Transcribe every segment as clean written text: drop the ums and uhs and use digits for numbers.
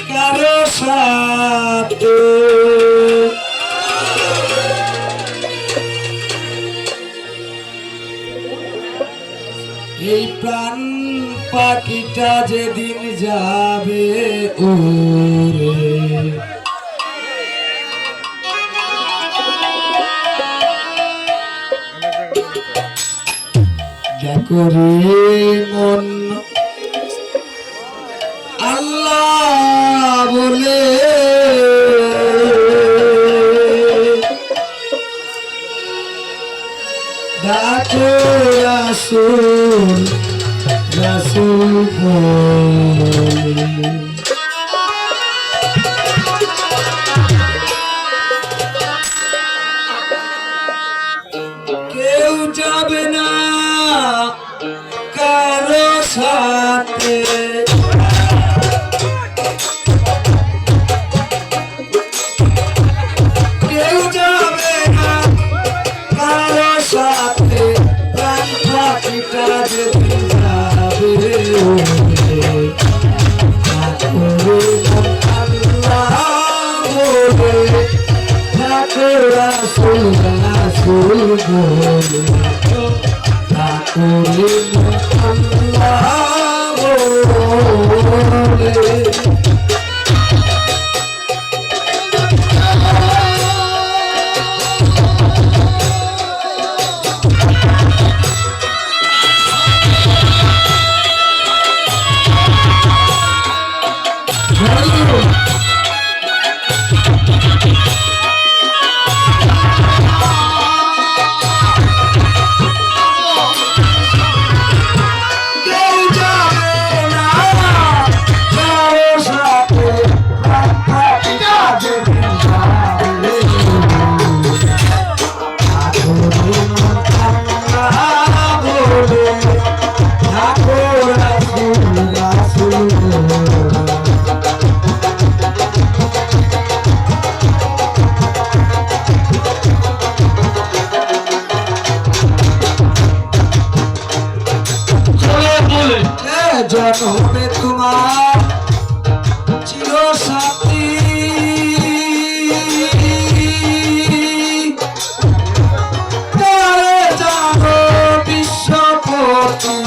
কারো সাথে এই প্রাণ পাখিটা যেদিন যাবে উড়ে দেখো রে মন আল্লাহ বলে ডাকে রাসূল রাসূল বলে কেউ যাবে না কারো সাথে কেউ যাবে না কারো সাথে প্রাণ পাখিটা যেদিন যাবে আল্লাহ বলে ডাকে রাসূল রাসূল বলে ডাকে আল্লাহ বলে জনমে তোমার চির সাথী তারে জানো বিশ্বপতি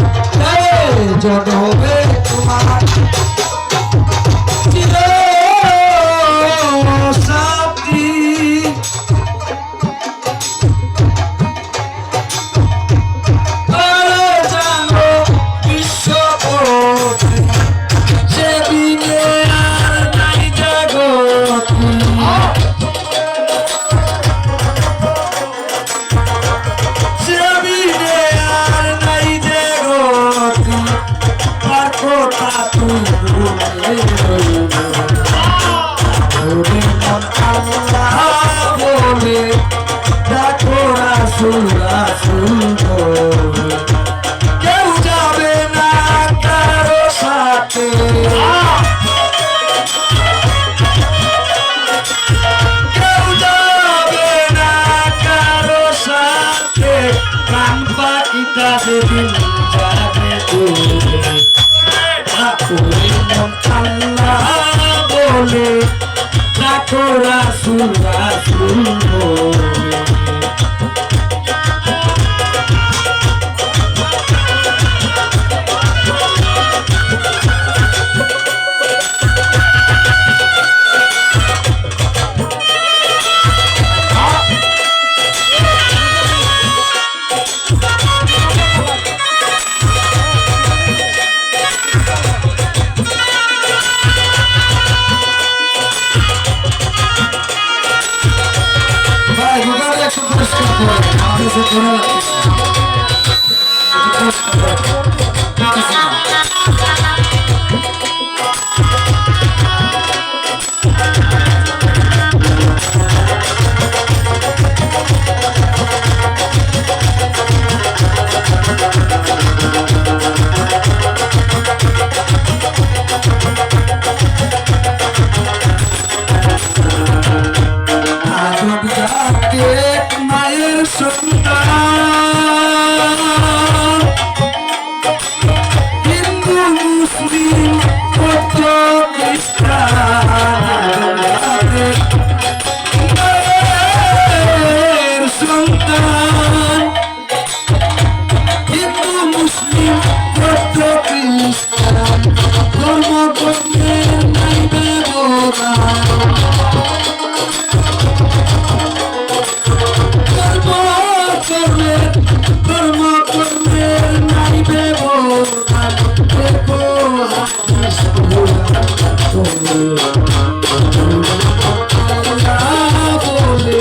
জনমে তোমার চির সাথী কেউ যাবে না কারো সাথে কেউ যাবে না কারো সাথে প্রাণ পাখিটা যেদিন যাবে আল্লাহ বলে ডাকো রাসূল রাসূল বলে ভাই দেখো আল্লাহ বলে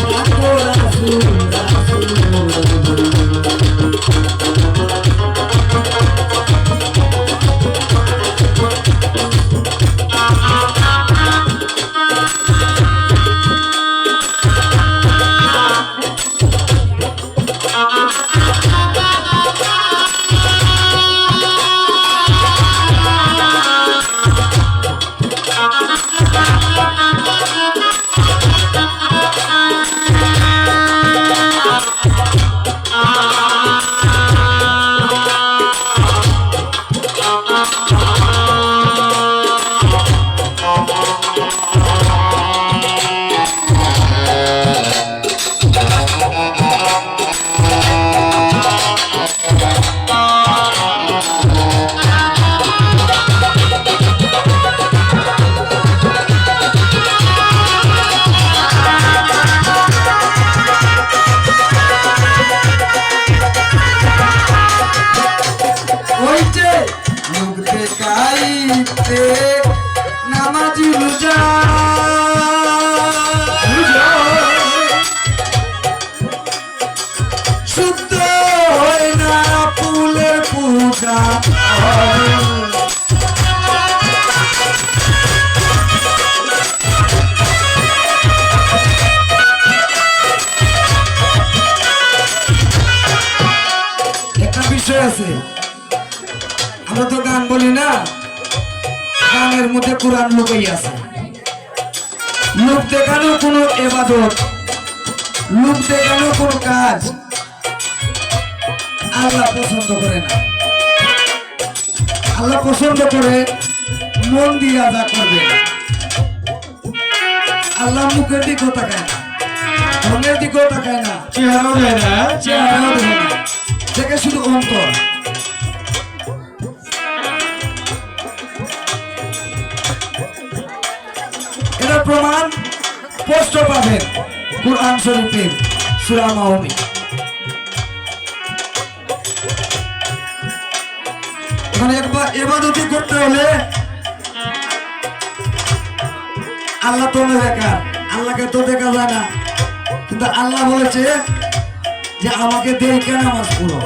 ডাকো রাসূল নামাজি রোজা শুদ্ধ হয় না ফুলের পূজা একটা বিষয় আছে আমরা তো গান বলি না গানের মধ্যে কোরআন লুকাই আছে লোক দেখানো কোনো ইবাদত লোক দেখানো কোনো কাজ আল্লাহ পছন্দ করে না আল্লাহ পছন্দ করে মন দিয়ে আদা করবে আল্লাহ মুখের দিকেও তাকায় না মনের দিকেও তাকায় না চেহারাও দেয় না দেখে শুধু অন্তর এটা প্রমাণ স্পষ্ট পাবেন কুরআন শরীফের সূরা মাউনী মানে একবার ইবাদত করতে হলে আল্লাহ তো দেখা আল্লাহকে তো দেখা যায় না কিন্তু আল্লাহ বলেছে যে আমাকে দেখে নামাজ পড়ো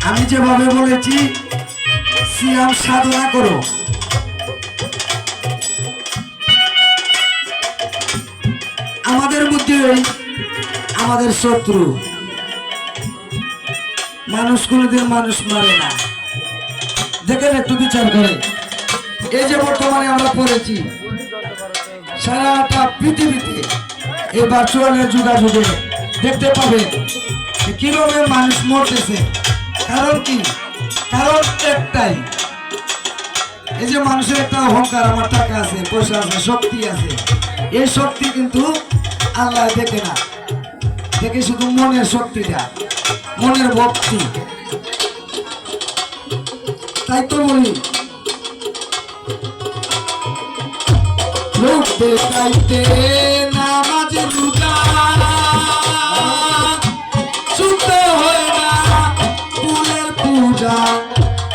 আমি যেভাবে বলেছি সিয়াম সাধনা করো আমাদের মধ্যে আমাদের শত্রু মানুষ কোনদিন মানুষ মারে না দেখেন একটু বিচার করে এই যে বর্তমানে আমরা পড়েছি সারাটা পৃথিবীতে এই ভার্চুয়ালের যোগাযোগে দেখতে পাবেন কিভাবে মানুষ মরতেছে কারণ কি কারণ একটাই এই যে মানুষের একটা অহংকার আমার টাকা আছে পয়সা আছে শক্তি আছে এই শক্তি কিন্তু আল্লাহ দেখে না দেখে শুধু মনের শক্তিটা মনের ভক্তি তাই তো বলি লোক দেখাইতে নামাজ রোজা শুদ্ধ হয় না ফুলের পূজা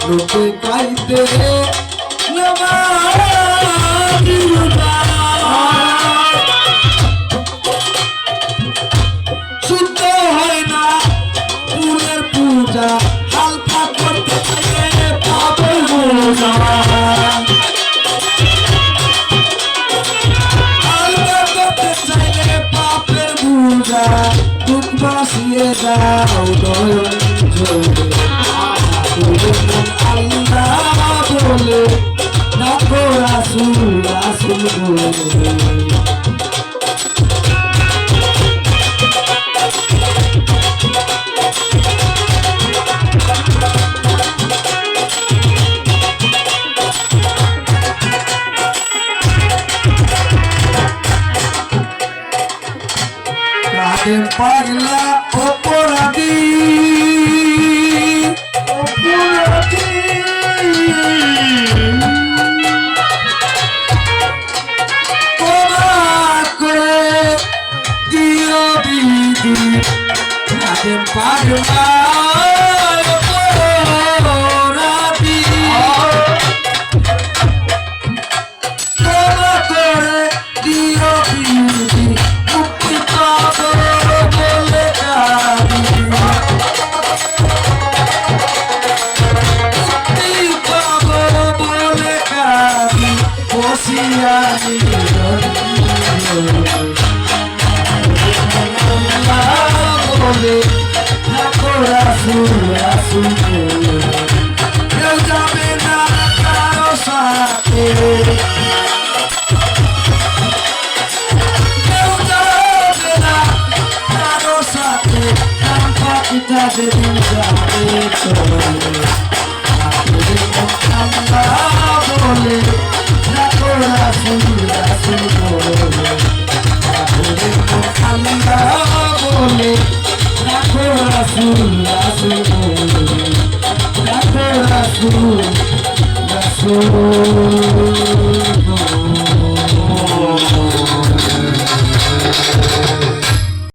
লোক দেখাইতে নামাজ রোজা শুদ্ধ হয় না ফুলের পূজা হালকা করতে চাইলে পাপের বোঝা দুঃখ বাসিয়ে যাও আল্লাহ বলে ডাকো রাসূল রাসূল বলে পাগলা অপরাধী অপরাধী তোমার রাসূল রাসূল বলে পাগলের মন ঠান্ডা বলে রাখো রাসূল রাসূল বলে রাখো রাসূল রাসূল বলে